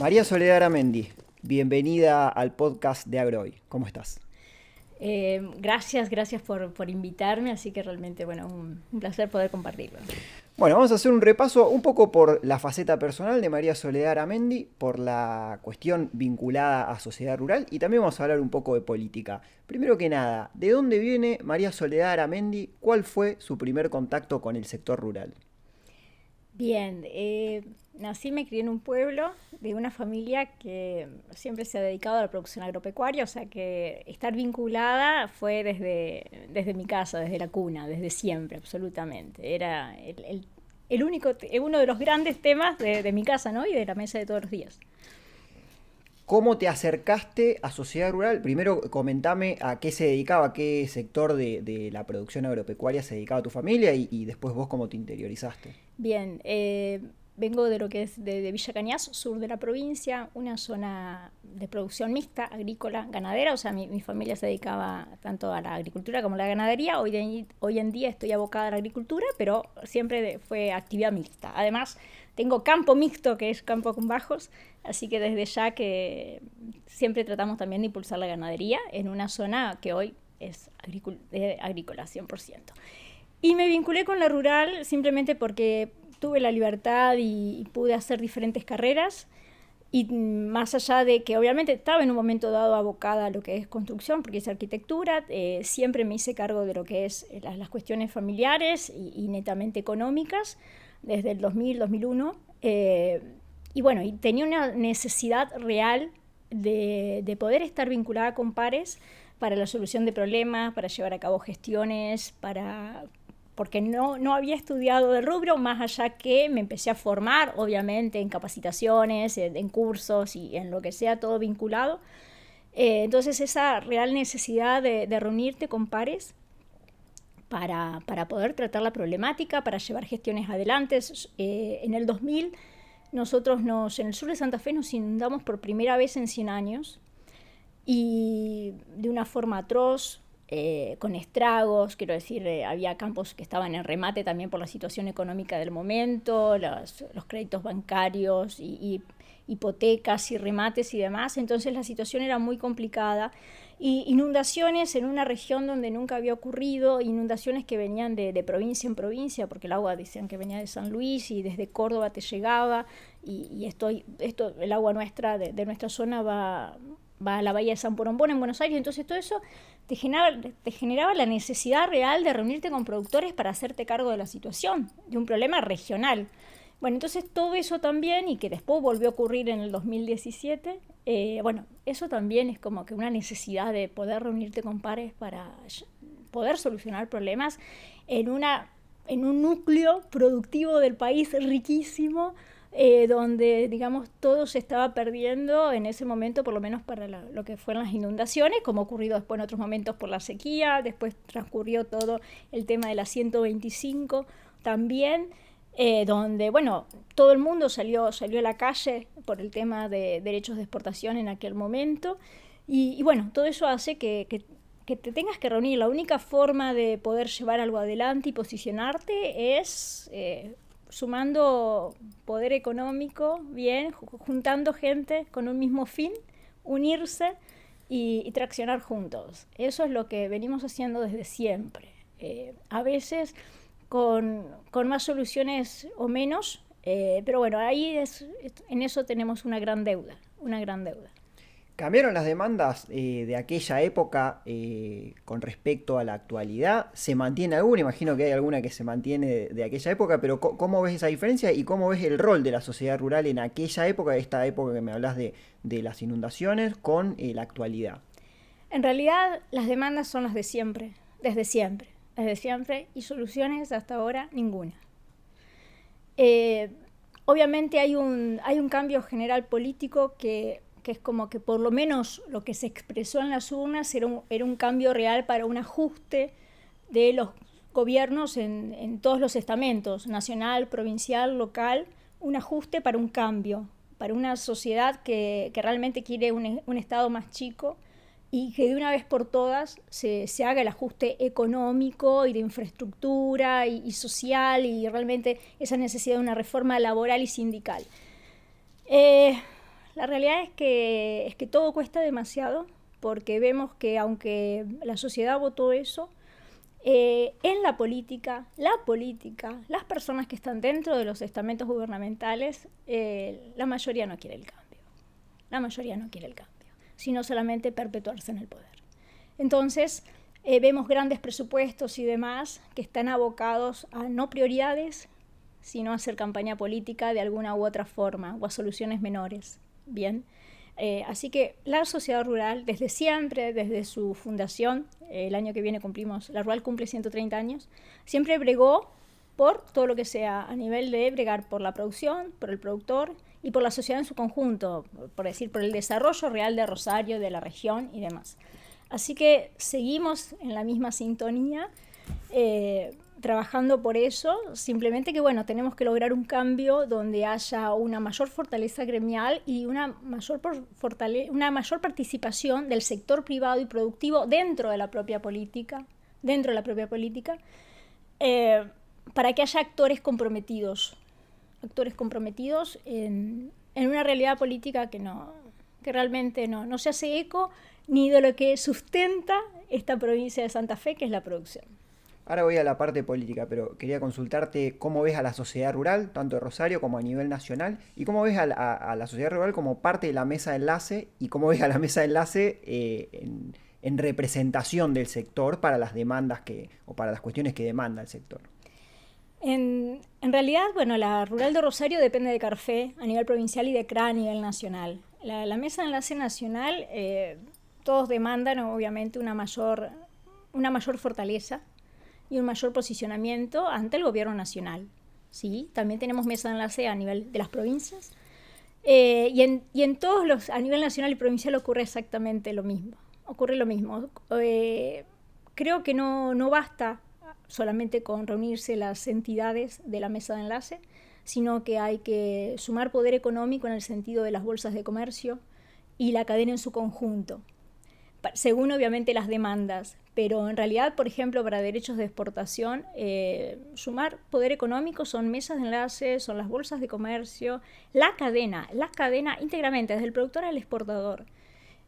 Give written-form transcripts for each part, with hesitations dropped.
María Soledad Aramendi, bienvenida al podcast de Agrohoy. ¿Cómo estás? Gracias por invitarme, así que realmente, bueno, un placer poder compartirlo. Bueno, vamos a hacer un repaso un poco por la faceta personal de María Soledad Aramendi, por la cuestión vinculada a sociedad rural y también vamos a hablar un poco de política. Primero que nada, ¿de dónde viene María Soledad Aramendi? ¿Cuál fue su primer contacto con el sector rural? Bien, nací y me crié en un pueblo de una familia que siempre se ha dedicado a la producción agropecuaria, o sea que estar vinculada fue desde mi casa, desde la cuna, desde siempre, absolutamente. Era el único, uno de los grandes temas de mi casa, ¿no? Y de la mesa de todos los días. ¿Cómo te acercaste a sociedad rural? Primero comentame a qué se dedicaba, a qué sector de la producción agropecuaria se dedicaba tu familia y después vos cómo te interiorizaste. Bien, vengo de lo que es de Villa Cañas, sur de la provincia, una zona de producción mixta, agrícola, ganadera, o sea, mi familia se dedicaba tanto a la agricultura como a la ganadería. Hoy en día estoy abocada a la agricultura, pero siempre fue actividad mixta. Además, tengo campo mixto, que es campo con bajos, así que desde ya que siempre tratamos también de impulsar la ganadería en una zona que hoy es agrícola 100%. Y me vinculé con la rural simplemente porque tuve la libertad y pude hacer diferentes carreras. Y más allá de que obviamente estaba en un momento dado abocada a lo que es construcción, porque es arquitectura, siempre me hice cargo de lo que es las cuestiones familiares y netamente económicas desde el 2000, 2001. Y bueno, y tenía una necesidad real de poder estar vinculada con pares para la solución de problemas, para llevar a cabo gestiones, porque no había estudiado del rubro, más allá que me empecé a formar, obviamente, en capacitaciones, en cursos y en lo que sea, todo vinculado. Entonces esa real necesidad de reunirte con pares para poder tratar la problemática, para llevar gestiones adelante. En el 2000 nosotros en el sur de Santa Fe nos inundamos por primera vez en 100 años y de una forma atroz, con estragos, quiero decir, había campos que estaban en remate también por la situación económica del momento, los créditos bancarios y hipotecas y remates y demás, entonces la situación era muy complicada. Y inundaciones en una región donde nunca había ocurrido, inundaciones que venían de provincia en provincia, porque el agua decían que venía de San Luis y desde Córdoba te llegaba, y el agua nuestra, de nuestra zona va a la bahía de San Porombón en Buenos Aires, entonces todo eso te generaba la necesidad real de reunirte con productores para hacerte cargo de la situación, de un problema regional. Bueno, entonces todo eso también, y que después volvió a ocurrir en el 2017, bueno, eso también es como que una necesidad de poder reunirte con pares para poder solucionar problemas en, en un núcleo productivo del país riquísimo, donde, digamos, todo se estaba perdiendo en ese momento, por lo menos para lo que fueron las inundaciones, como ha ocurrido después en otros momentos por la sequía, después transcurrió todo el tema de la 125 también, donde, bueno, todo el mundo salió a la calle por el tema de derechos de exportación en aquel momento, y bueno, todo eso hace que te tengas que reunir. La única forma de poder llevar algo adelante y posicionarte es sumando poder económico, bien, juntando gente con un mismo fin, unirse y traccionar juntos. Eso es lo que venimos haciendo desde siempre. A veces con más soluciones o menos, pero bueno, en eso tenemos una gran deuda, una gran deuda. ¿Cambiaron las demandas de aquella época con respecto a la actualidad? ¿Se mantiene alguna? Imagino que hay alguna que se mantiene de aquella época, pero ¿cómo ves esa diferencia y cómo ves el rol de la sociedad rural en aquella época, esta época que me hablas de las inundaciones, con la actualidad? En realidad las demandas son las de siempre, desde siempre, y soluciones hasta ahora ninguna. Eh, Obviamente hay un cambio general político que es como que por lo menos lo que se expresó en las urnas era un cambio real para un ajuste de los gobiernos en todos los estamentos, nacional, provincial, local, un ajuste para un cambio, para una sociedad que realmente quiere un Estado más chico y que de una vez por todas se haga el ajuste económico y de infraestructura y social, y realmente esa necesidad de una reforma laboral y sindical. Eh, La realidad es que todo cuesta demasiado, porque vemos que aunque la sociedad votó eso, en la política, las personas que están dentro de los estamentos gubernamentales, la mayoría no quiere el cambio. La mayoría no quiere el cambio, sino solamente perpetuarse en el poder. Entonces, vemos grandes presupuestos y demás que están abocados a no prioridades, sino a hacer campaña política de alguna u otra forma o a soluciones menores. Bien. Así que la sociedad rural, desde siempre, desde su fundación, el año que viene la rural cumple 130 años, siempre bregó por todo lo que sea a nivel de bregar por la producción, por el productor y por la sociedad en su conjunto, por decir, por el desarrollo real de Rosario, de la región y demás. Así que seguimos en la misma sintonía, trabajando por eso, simplemente que bueno, tenemos que lograr un cambio donde haya una mayor fortaleza gremial y una mayor participación del sector privado y productivo dentro de la propia política, para que haya actores comprometidos en una realidad política que realmente no se hace eco ni de lo que sustenta esta provincia de Santa Fe, que es la producción. Ahora voy a la parte política, pero quería consultarte cómo ves a la sociedad rural, tanto de Rosario como a nivel nacional, y cómo ves a la sociedad rural como parte de la mesa de enlace, y cómo ves a la mesa de enlace en representación del sector para las demandas o para las cuestiones que demanda el sector. En realidad, bueno, la rural de Rosario depende de CARFE a nivel provincial y de CRA a nivel nacional. La mesa de enlace nacional, todos demandan obviamente una mayor fortaleza y un mayor posicionamiento ante el gobierno nacional. ¿Sí? También tenemos mesa de enlace a nivel de las provincias. Y en todos a nivel nacional y provincial ocurre exactamente lo mismo. Creo que no basta solamente con reunirse las entidades de la mesa de enlace, sino que hay que sumar poder económico en el sentido de las bolsas de comercio y la cadena en su conjunto, según obviamente las demandas. Pero en realidad, por ejemplo, para derechos de exportación, sumar poder económico son mesas de enlace, son las bolsas de comercio, la cadena íntegramente, desde el productor al exportador.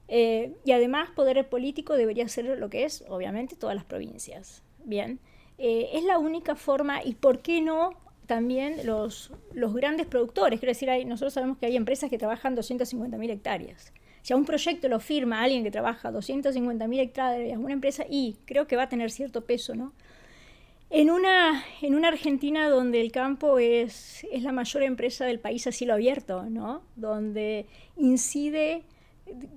Y además, poder político debería ser lo que es, obviamente, todas las provincias. Bien, es la única forma, y ¿por qué no también los grandes productores? Quiero decir, nosotros sabemos que hay empresas que trabajan 250.000 hectáreas. Si a un proyecto lo firma alguien que trabaja 250.000 hectáreas, una empresa, y creo que va a tener cierto peso, ¿no? En una Argentina donde el campo es la mayor empresa del país a cielo abierto, ¿no? Donde incide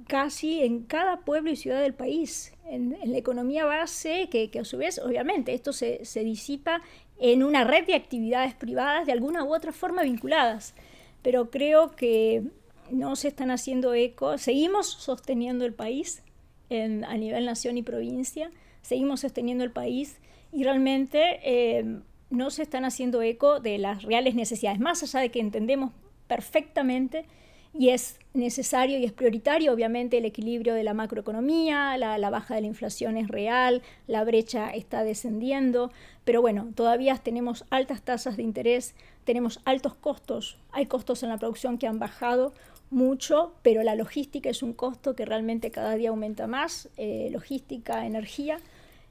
casi en cada pueblo y ciudad del país, en la economía base, que a su vez, obviamente, esto se disipa en una red de actividades privadas de alguna u otra forma vinculadas. Pero creo que no se están haciendo eco. Seguimos sosteniendo el país a nivel nación y provincia, seguimos sosteniendo el país y realmente no se están haciendo eco de las reales necesidades, más allá de que entendemos perfectamente y es necesario y es prioritario, obviamente, el equilibrio de la macroeconomía, la baja de la inflación es real, la brecha está descendiendo, pero bueno, todavía tenemos altas tasas de interés, tenemos altos costos, hay costos en la producción que han bajado mucho, pero la logística es un costo que realmente cada día aumenta más, logística, energía,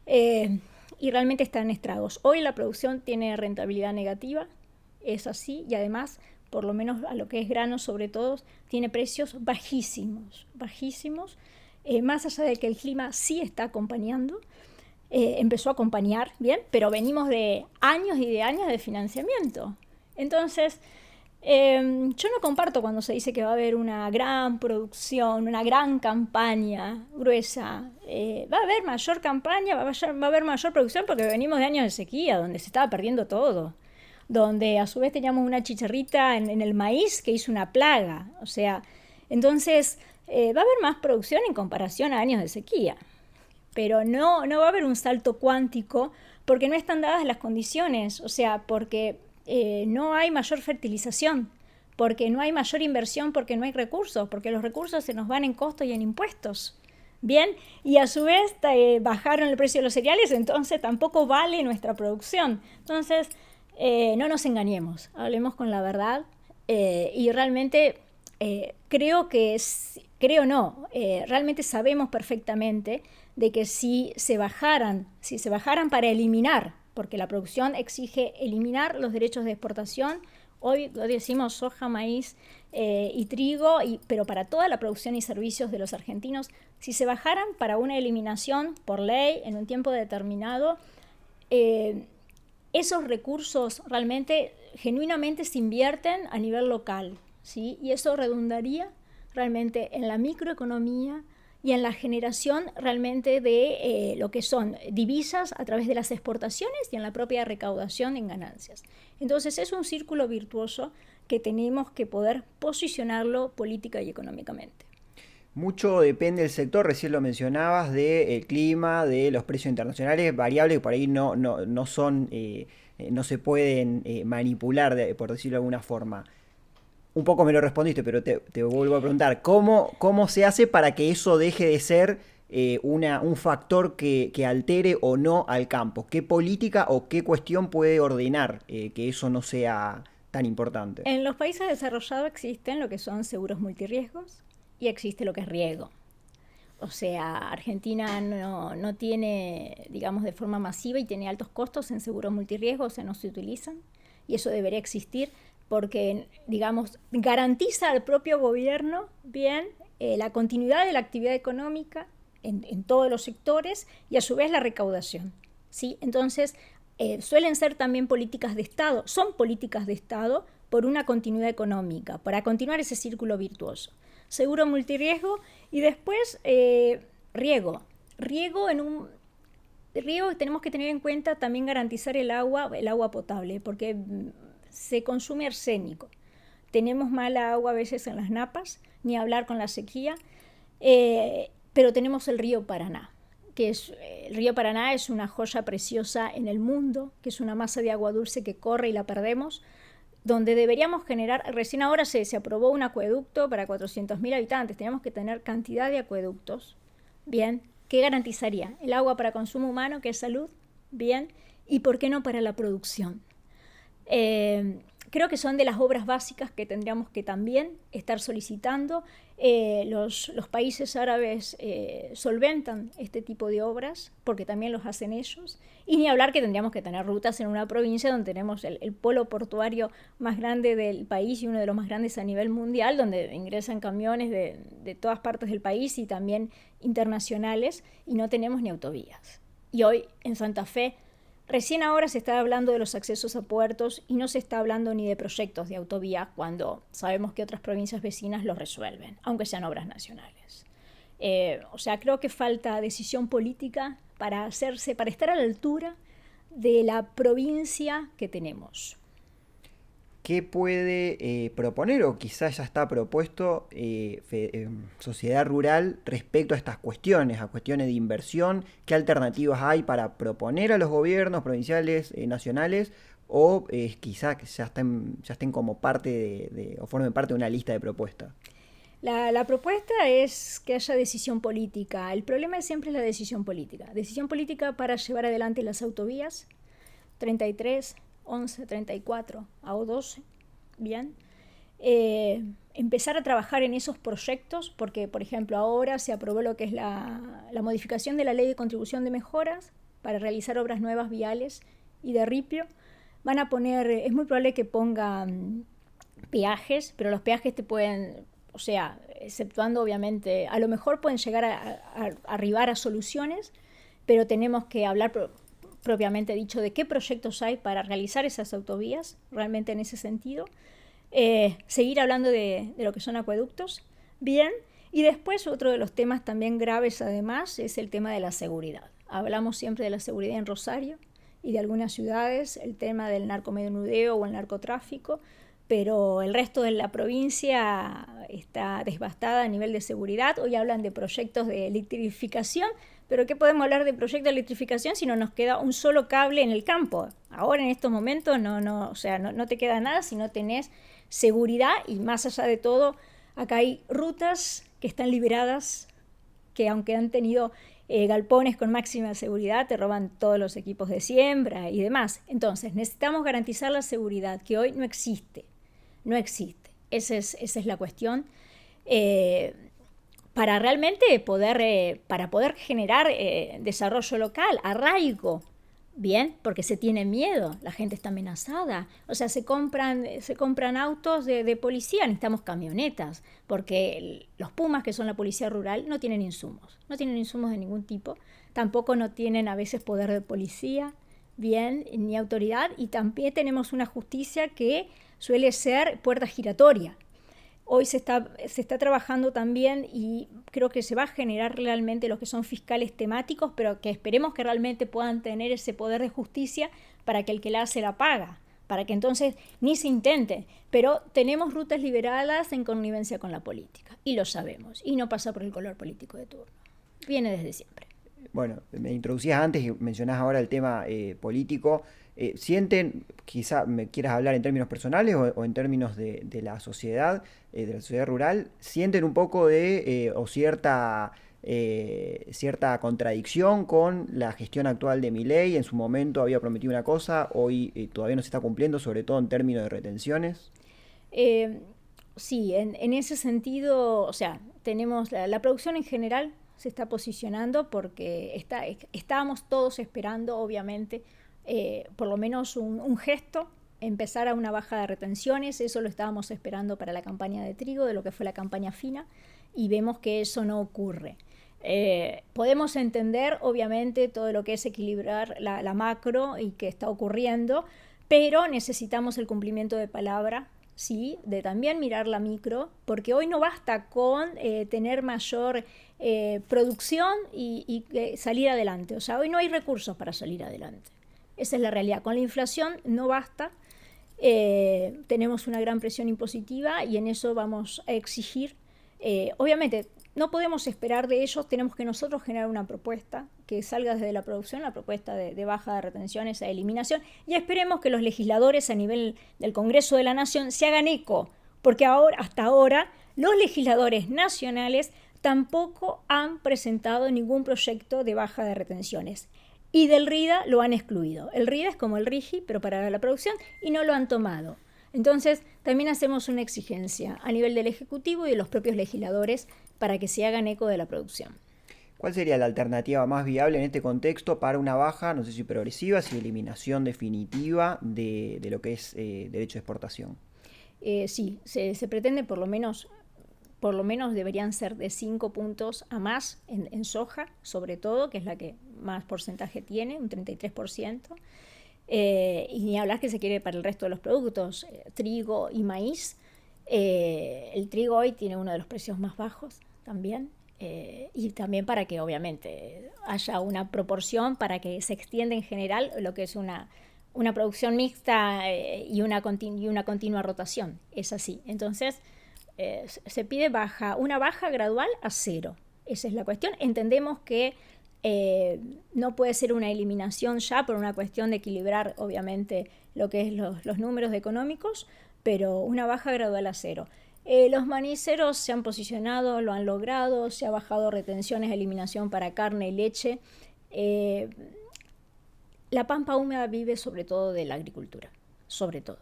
y realmente está en estragos. Hoy la producción tiene rentabilidad negativa, es así, y además, por lo menos a lo que es grano sobre todo, tiene precios bajísimos, más allá de que el clima sí está acompañando, empezó a acompañar, bien, pero venimos de años y de años de financiamiento. Entonces, yo no comparto cuando se dice que va a haber una gran producción, una gran campaña gruesa. Va a haber mayor campaña, va a haber mayor producción porque venimos de años de sequía, donde se estaba perdiendo todo. Donde a su vez teníamos una chicharrita en el maíz que hizo una plaga. O sea, entonces va a haber más producción en comparación a años de sequía. Pero no va a haber un salto cuántico porque no están dadas las condiciones. O sea, porque no hay mayor fertilización, porque no hay mayor inversión, porque no hay recursos, porque los recursos se nos van en costos y en impuestos. Bien, y a su vez bajaron el precio de los cereales, entonces tampoco vale nuestra producción. Entonces, no nos engañemos, hablemos con la verdad y realmente realmente sabemos perfectamente de que si se bajaran para eliminar, porque la producción exige eliminar los derechos de exportación, hoy lo decimos soja, maíz y trigo, pero para toda la producción y servicios de los argentinos, si se bajaran para una eliminación por ley en un tiempo determinado, esos recursos realmente, genuinamente se invierten a nivel local, ¿sí? Y eso redundaría realmente en la microeconomía y en la generación realmente de lo que son divisas a través de las exportaciones y en la propia recaudación en ganancias. Entonces es un círculo virtuoso que tenemos que poder posicionarlo política y económicamente. Mucho depende del sector, recién lo mencionabas, del clima, de los precios internacionales, variables que por ahí no son, no se pueden manipular, por decirlo de alguna forma. Un poco me lo respondiste, pero te vuelvo a preguntar, ¿cómo se hace para que eso deje de ser un factor que altere o no al campo? ¿Qué política o qué cuestión puede ordenar que eso no sea tan importante? En los países desarrollados existen lo que son seguros multirriesgos y existe lo que es riego. O sea, Argentina no tiene, digamos, de forma masiva y tiene altos costos en seguros multirriesgos, o sea, no se utilizan. Y eso debería existir porque, digamos, garantiza al propio gobierno bien la continuidad de la actividad económica en todos los sectores y a su vez la recaudación, ¿sí? Entonces, suelen ser también políticas de Estado, son políticas de Estado por una continuidad económica, para continuar ese círculo virtuoso. Seguro multirriesgo y después riego. Riego tenemos que tener en cuenta también garantizar el agua potable, porque se consume arsénico. Tenemos mala agua a veces en las napas, ni hablar con la sequía, pero tenemos el río Paraná, el río Paraná es una joya preciosa en el mundo, que es una masa de agua dulce que corre y la perdemos, donde deberíamos generar, recién ahora se aprobó un acueducto para 400.000 habitantes, tenemos que tener cantidad de acueductos, bien, ¿qué garantizaría? El agua para consumo humano, que es salud, bien, y por qué no para la producción. Creo que son de las obras básicas que tendríamos que también estar solicitando. Los países árabes solventan este tipo de obras porque también los hacen ellos. Y ni hablar que tendríamos que tener rutas en una provincia donde tenemos el polo portuario más grande del país y uno de los más grandes a nivel mundial, donde ingresan camiones de todas partes del país y también internacionales, y no tenemos ni autovías. Y hoy en Santa Fe, recién ahora se está hablando de los accesos a puertos y no se está hablando ni de proyectos de autovía cuando sabemos que otras provincias vecinas lo resuelven, aunque sean obras nacionales. O sea, creo que falta decisión política para estar a la altura de la provincia que tenemos. ¿Qué puede proponer o quizás ya está propuesto Sociedad Rural respecto a estas cuestiones, a cuestiones de inversión? ¿Qué alternativas hay para proponer a los gobiernos provinciales, nacionales, o quizás ya estén como parte o formen parte de una lista de propuestas? La propuesta es que haya decisión política. El problema siempre es la decisión política. Decisión política para llevar adelante las autovías 33, 11, 34, AO12, bien. Empezar a trabajar en esos proyectos, porque, por ejemplo, ahora se aprobó lo que es la modificación de la Ley de Contribución de Mejoras para realizar obras nuevas viales y de ripio. Van a poner, es muy probable que pongan peajes, pero los peajes te pueden, o sea, exceptuando obviamente, a lo mejor pueden llegar a arribar a soluciones, pero tenemos que hablar propiamente dicho de qué proyectos hay para realizar esas autovías, realmente en ese sentido. Seguir hablando de lo que son acueductos, bien, y después otro de los temas también graves además es el tema de la seguridad. Hablamos siempre de la seguridad en Rosario y de algunas ciudades, el tema del narcomenudeo o el narcotráfico, pero el resto de la provincia está devastada a nivel de seguridad. Hoy hablan de proyectos de electrificación, pero ¿qué podemos hablar de proyectos de electrificación si no nos queda un solo cable en el campo? Ahora en estos momentos no te queda nada si no tenés seguridad, y más allá de todo, acá hay rutas que están liberadas, que aunque han tenido galpones con máxima seguridad, te roban todos los equipos de siembra y demás. Entonces necesitamos garantizar la seguridad, que hoy no existe. Esa es la cuestión. Eh, para realmente para poder generar desarrollo local, arraigo, bien, porque se tiene miedo, la gente está amenazada. O sea, se compran autos de policía, necesitamos camionetas, porque los Pumas, que son la policía rural, no tienen insumos de ningún tipo, tampoco no tienen a veces poder de policía, bien, ni autoridad, y también tenemos una justicia que suele ser puerta giratoria. Hoy se está trabajando también y creo que se va a generar realmente los que son fiscales temáticos, pero que esperemos que realmente puedan tener ese poder de justicia para que el que la hace la paga, para que entonces ni se intente. Pero tenemos rutas liberadas en connivencia con la política y lo sabemos, y no pasa por el color político de turno. Viene desde siempre. Bueno, me introducías antes y mencionás ahora el tema político. ¿Sienten, quizá me quieras hablar en términos personales o en términos de de la sociedad rural, sienten un poco o cierta contradicción con la gestión actual de Milei? En su momento había prometido una cosa, hoy todavía no se está cumpliendo, sobre todo en términos de retenciones. Eh, sí, en ese sentido, o sea, tenemos la producción en general se está posicionando porque estábamos todos esperando, obviamente, por lo menos un gesto, empezar a una baja de retenciones. Eso lo estábamos esperando para la campaña de trigo, de lo que fue la campaña fina, y vemos que eso no ocurre. Podemos entender, obviamente, todo lo que es equilibrar la macro y que está ocurriendo, pero necesitamos el cumplimiento de palabra, sí, de también mirar la micro, porque hoy no basta con tener mayor producción y salir adelante. O sea, hoy no hay recursos para salir adelante. Esa es la realidad. Con la inflación no basta. Tenemos una gran presión impositiva y en eso vamos a exigir. Obviamente, no podemos esperar de ellos, tenemos que nosotros generar una propuesta que salga desde la producción, la propuesta de baja de retenciones, a eliminación, y esperemos que los legisladores a nivel del Congreso de la Nación se hagan eco, porque hasta ahora los legisladores nacionales tampoco han presentado ningún proyecto de baja de retenciones. Y del RIDA lo han excluido. El RIDA es como el RIGI, pero para la producción, y no lo han tomado. Entonces, también hacemos una exigencia a nivel del Ejecutivo y de los propios legisladores para que se hagan eco de la producción. ¿Cuál sería la alternativa más viable en este contexto para una baja, no sé si progresiva, si eliminación definitiva de lo que es derecho de exportación? Sí, se pretende por lo menos deberían ser de 5 puntos a más en soja, sobre todo, que es la que más porcentaje tiene, un 33%. Y ni hablar que se quiere para el resto de los productos, trigo y maíz. El trigo hoy tiene uno de los precios más bajos también. Y también para que obviamente haya una proporción, para que se extienda en general lo que es una producción mixta y una continua rotación. Es así. Entonces, se pide una baja gradual a cero. Esa es la cuestión. Entendemos que no puede ser una eliminación ya por una cuestión de equilibrar, obviamente, lo que es los números económicos, pero una baja gradual a cero. Los maniceros se han posicionado, lo han logrado, se ha bajado retenciones, eliminación para carne y leche. La pampa húmeda vive sobre todo de la agricultura, sobre todo.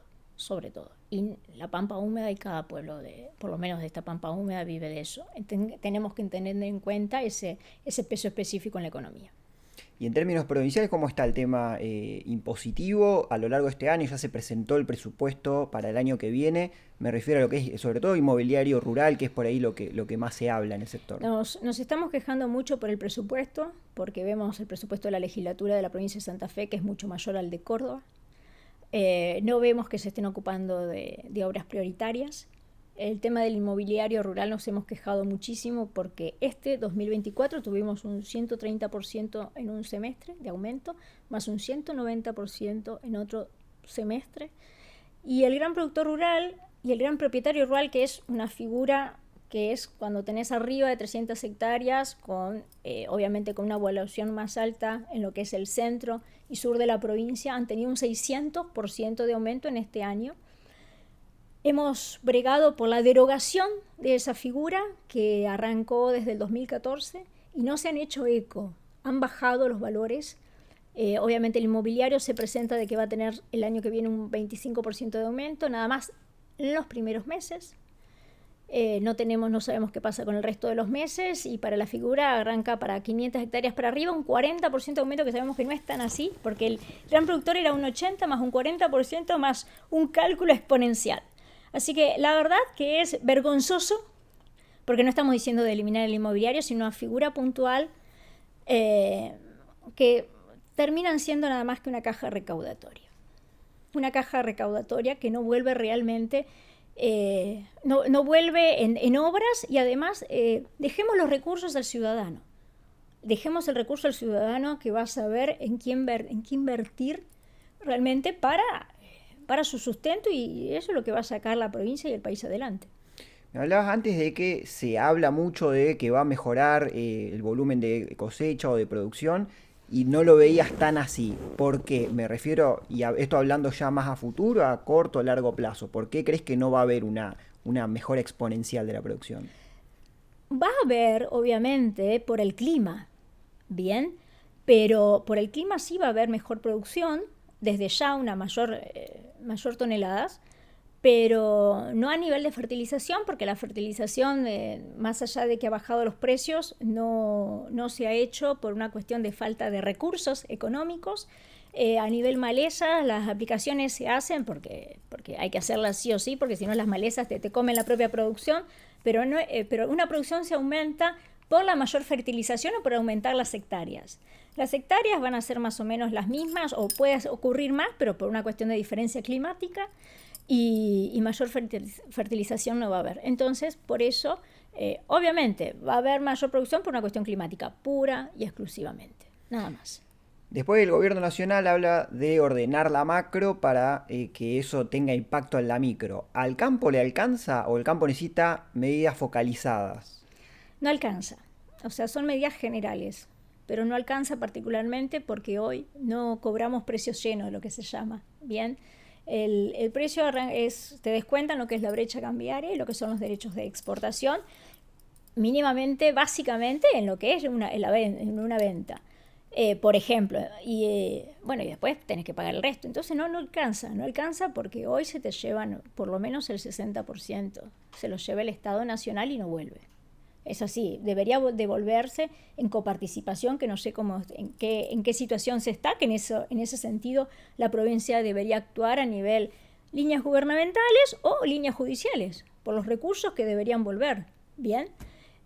Y la pampa húmeda y cada pueblo, por lo menos de esta pampa húmeda, vive de eso. Tenemos que tener en cuenta ese peso específico en la economía. Y en términos provinciales, ¿cómo está el tema impositivo? A lo largo de este año ya se presentó el presupuesto para el año que viene. Me refiero a lo que es, sobre todo, inmobiliario rural, que es por ahí lo que más se habla en el sector. Nos estamos quejando mucho por el presupuesto, porque vemos el presupuesto de la legislatura de la provincia de Santa Fe, que es mucho mayor al de Córdoba. No vemos que se estén ocupando de obras prioritarias. El tema del inmobiliario rural nos hemos quejado muchísimo porque 2024 tuvimos un 130% en un semestre de aumento, más un 190% en otro semestre. Y el gran productor rural y el gran propietario rural, que es una figura que es cuando tenés arriba de 300 hectáreas, obviamente con una evaluación más alta en lo que es el centro y sur de la provincia, han tenido un 600% de aumento en este año. Hemos bregado por la derogación de esa figura que arrancó desde el 2014 y no se han hecho eco. Han bajado los valores. Obviamente el inmobiliario se presenta de que va a tener el año que viene un 25% de aumento, nada más en los primeros meses. No sabemos qué pasa con el resto de los meses, y para la figura arranca para 500 hectáreas para arriba, un 40% de aumento, que sabemos que no es tan así, porque el gran productor era un 80 más un 40% más un cálculo exponencial. Así que la verdad que es vergonzoso, porque no estamos diciendo de eliminar el inmobiliario, sino una figura puntual que terminan siendo nada más que una caja recaudatoria. Una caja recaudatoria que no vuelve realmente... no vuelve en obras, y además dejemos los recursos al ciudadano. Dejemos el recurso al ciudadano, que va a saber en qué invertir realmente para su sustento, y eso es lo que va a sacar la provincia y el país adelante. Me hablabas antes de que se habla mucho de que va a mejorar el volumen de cosecha o de producción, y no lo veías tan así. ¿Por qué? Me refiero, esto hablando ya más a futuro, a corto o largo plazo. ¿Por qué crees que no va a haber una mejora exponencial de la producción? Va a haber, obviamente, por el clima, bien, pero por el clima sí va a haber mejor producción, desde ya una mayor toneladas, pero no a nivel de fertilización, porque la fertilización, más allá de que ha bajado los precios, no se ha hecho por una cuestión de falta de recursos económicos. A nivel maleza, las aplicaciones se hacen porque hay que hacerlas sí o sí, porque si no las malezas te comen la propia producción, pero una producción se aumenta por la mayor fertilización o por aumentar las hectáreas. Las hectáreas van a ser más o menos las mismas, o puede ocurrir más, pero por una cuestión de diferencia climática. Y mayor fertilización no va a haber. Entonces, por eso, obviamente, va a haber mayor producción por una cuestión climática, pura y exclusivamente. Nada más. Después el gobierno nacional habla de ordenar la macro para que eso tenga impacto en la micro. ¿Al campo le alcanza o el campo necesita medidas focalizadas? No alcanza. O sea, son medidas generales, pero no alcanza particularmente porque hoy no cobramos precios llenos, lo que se llama. Bien. El precio te descuentan lo que es la brecha cambiaria y lo que son los derechos de exportación, mínimamente, básicamente, en lo que es en una venta. Por ejemplo, y después tenés que pagar el resto. Entonces no alcanza porque hoy se te llevan por lo menos el 60%. Se lo lleva el Estado Nacional y no vuelve. Es así, debería devolverse en coparticipación, que no sé en qué situación se está, que en ese sentido la provincia debería actuar a nivel líneas gubernamentales o líneas judiciales, por los recursos que deberían volver. Bien,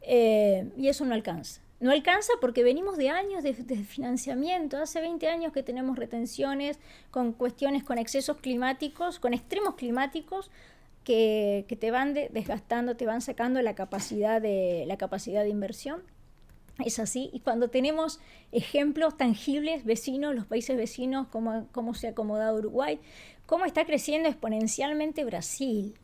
y eso no alcanza. No alcanza porque venimos de años de financiamiento. Hace 20 años que tenemos retenciones con cuestiones, con excesos climáticos, con extremos climáticos, que te van desgastando, te van sacando la capacidad de inversión. Es así. Y cuando tenemos ejemplos tangibles, vecinos, los países vecinos, cómo se ha acomodado Uruguay, cómo está creciendo exponencialmente Brasil,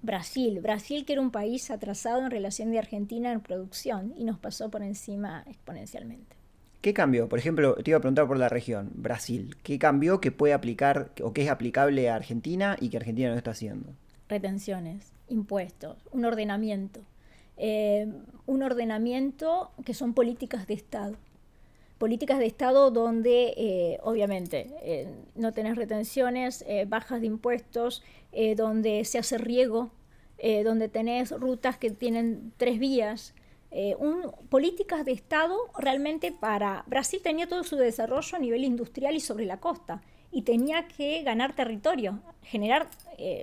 que era un país atrasado en relación de Argentina en producción, y nos pasó por encima exponencialmente. ¿Qué cambió? Por ejemplo, te iba a preguntar por la región, Brasil. ¿Qué cambió que puede aplicar o que es aplicable a Argentina y que Argentina no está haciendo? Retenciones, impuestos, un ordenamiento que son políticas de Estado donde obviamente no tenés retenciones, bajas de impuestos, donde se hace riego, donde tenés rutas que tienen 3 vías, políticas de Estado realmente para... Brasil tenía todo su desarrollo a nivel industrial y sobre la costa, y tenía que ganar territorio, generar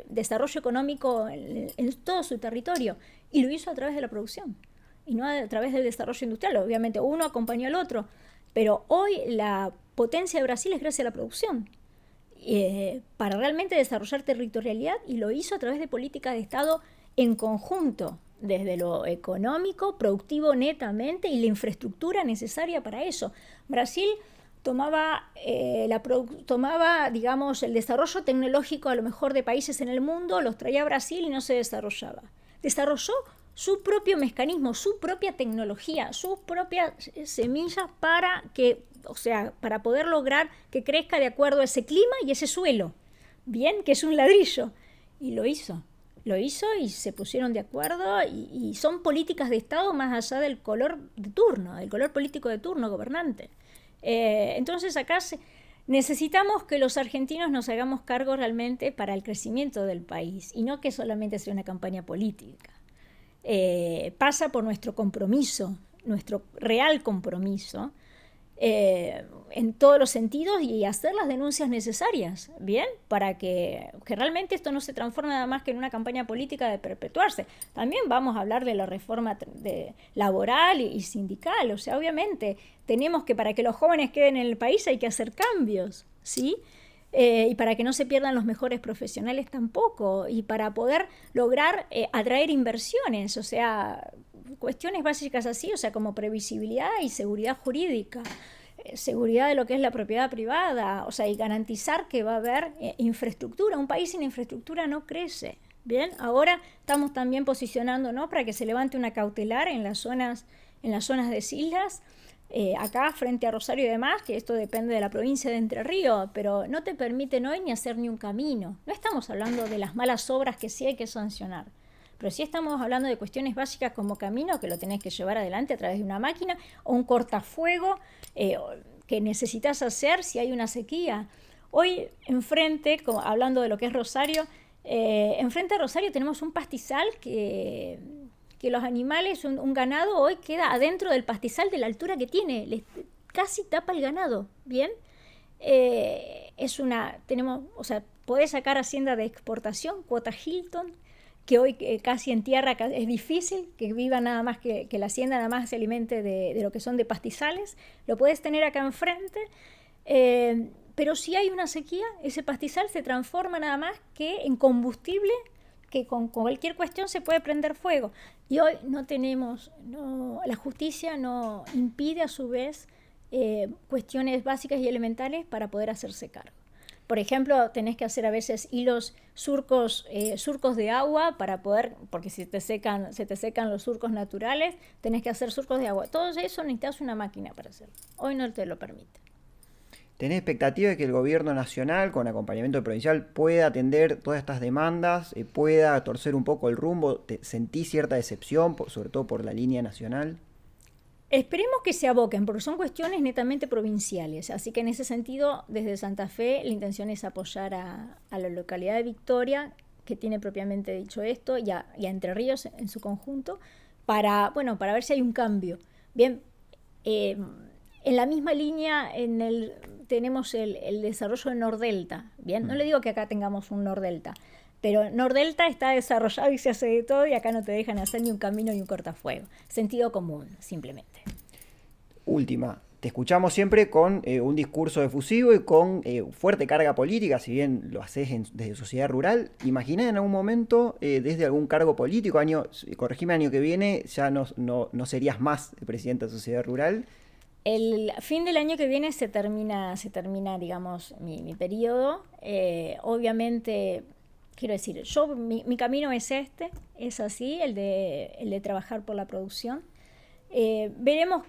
desarrollo económico en todo su territorio, y lo hizo a través de la producción y no a través del desarrollo industrial. Obviamente uno acompañó al otro, pero hoy la potencia de Brasil es gracias a la producción, para realmente desarrollar territorialidad, y lo hizo a través de políticas de Estado en conjunto, desde lo económico, productivo netamente, y la infraestructura necesaria para eso. Brasil tomaba, digamos, el desarrollo tecnológico a lo mejor de países en el mundo, los traía a Brasil y no se desarrollaba. Desarrolló su propio mecanismo, su propia tecnología, sus propias semillas para poder lograr que crezca de acuerdo a ese clima y ese suelo, bien, que es un ladrillo. Y lo hizo y se pusieron de acuerdo, y son políticas de Estado más allá del color de turno, del color político de turno gobernante. Entonces acá Necesitamos que los argentinos nos hagamos cargo realmente para el crecimiento del país y no que solamente sea una campaña política. Pasa por nuestro compromiso, nuestro real compromiso, en todos los sentidos y hacer las denuncias necesarias, ¿bien? Para que realmente esto no se transforme nada más que en una campaña política de perpetuarse. También vamos a hablar de la reforma laboral y sindical, o sea, obviamente tenemos que, para que los jóvenes queden en el país hay que hacer cambios, ¿sí? Y para que no se pierdan los mejores profesionales tampoco, y para poder lograr atraer inversiones, o sea, cuestiones básicas así, o sea, como previsibilidad y seguridad jurídica, seguridad de lo que es la propiedad privada, o sea, y garantizar que va a haber infraestructura. Un país sin infraestructura no crece. Bien, ahora estamos también posicionándonos para que se levante una cautelar en las zonas de islas, acá frente a Rosario y demás, que esto depende de la provincia de Entre Ríos, pero no te permiten hoy ni hacer ni un camino. No estamos hablando de las malas obras que sí hay que sancionar, pero sí estamos hablando de cuestiones básicas como camino, que lo tenés que llevar adelante a través de una máquina, o un cortafuego que necesitas hacer si hay una sequía. Hoy enfrente, hablando de lo que es Rosario, enfrente a Rosario tenemos un pastizal que los animales, un ganado hoy queda adentro del pastizal de la altura que tiene, casi tapa el ganado, ¿bien? O sea, podés sacar hacienda de exportación, cuota Hilton, que hoy casi en tierra es difícil, que viva nada más que la hacienda nada más se alimente de lo que son de pastizales, lo puedes tener acá enfrente, pero si hay una sequía, ese pastizal se transforma nada más que en combustible, que con cualquier cuestión se puede prender fuego. Y hoy la justicia no impide a su vez cuestiones básicas y elementales para poder hacerse cargo. Por ejemplo, tenés que hacer a veces surcos de agua para poder, porque se te secan los surcos naturales, tenés que hacer surcos de agua. Todo eso necesitas una máquina para hacerlo. Hoy no te lo permite. ¿Tenés expectativa de que el gobierno nacional, con acompañamiento provincial, pueda atender todas estas demandas, pueda torcer un poco el rumbo? ¿Sentís cierta decepción, sobre todo por la línea nacional? Esperemos que se aboquen, porque son cuestiones netamente provinciales. Así que en ese sentido, desde Santa Fe, la intención es apoyar a la localidad de Victoria, que tiene propiamente dicho esto, y a Entre Ríos en su conjunto, para ver si hay un cambio. Bien, en la misma línea tenemos el desarrollo de Nordelta. Bien, no le digo que acá tengamos un Nordelta, pero Nordelta está desarrollado y se hace de todo y acá no te dejan hacer ni un camino ni un cortafuego. Sentido común, simplemente. Última, te escuchamos siempre con un discurso efusivo y con fuerte carga política, si bien lo haces desde Sociedad Rural. ¿Imaginás en algún momento, desde algún cargo político, corregime, año que viene, ya no serías más presidente de Sociedad Rural? El fin del año que viene se termina digamos, mi periodo. Obviamente, quiero decir, mi camino es así, el de trabajar por la producción. Veremos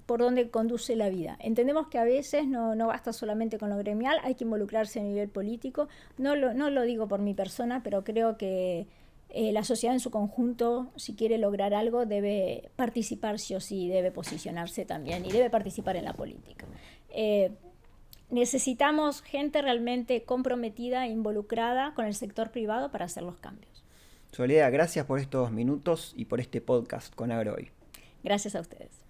por dónde conduce la vida. Entendemos que a veces no basta solamente con lo gremial, hay que involucrarse a nivel político. No lo digo por mi persona, pero creo que la sociedad en su conjunto, si quiere lograr algo, debe participar sí o sí, debe posicionarse también y debe participar en la política. Necesitamos gente realmente comprometida e involucrada con el sector privado para hacer los cambios. Soledad, gracias por estos minutos y por este podcast con Agrohoy. Gracias a ustedes.